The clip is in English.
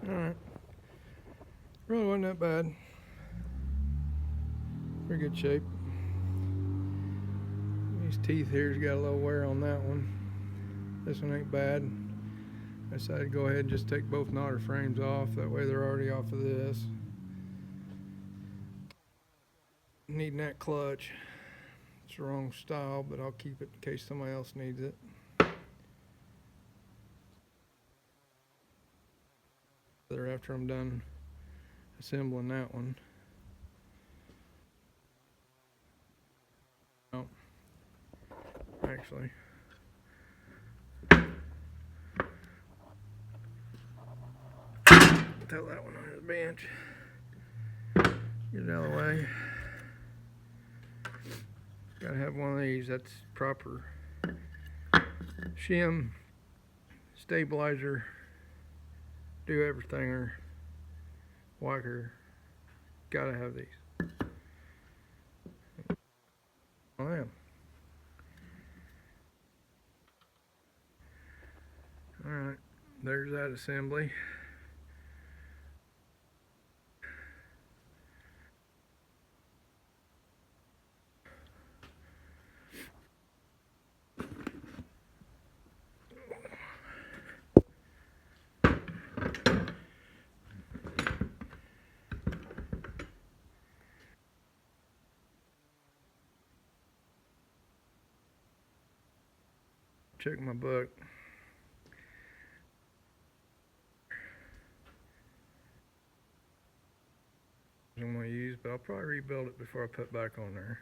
Alright. Really wasn't that bad. Pretty good shape. These teeth here's got a little wear on that one. This one ain't bad. I decided to go ahead and just take both knotter frames off. That way they're already off of this. Needing that clutch. It's the wrong style, but I'll keep it in case somebody else needs it. After I'm done assembling that one. Oh, actually. Throw that one on the bench. Get it out of the way. Gotta have one of these. That's proper shim, stabilizer, do everything, or whacker. Gotta have these. Oh yeah. Alright, there's that assembly. Check my book. I'm going to use, but I'll probably rebuild it before I put back on there.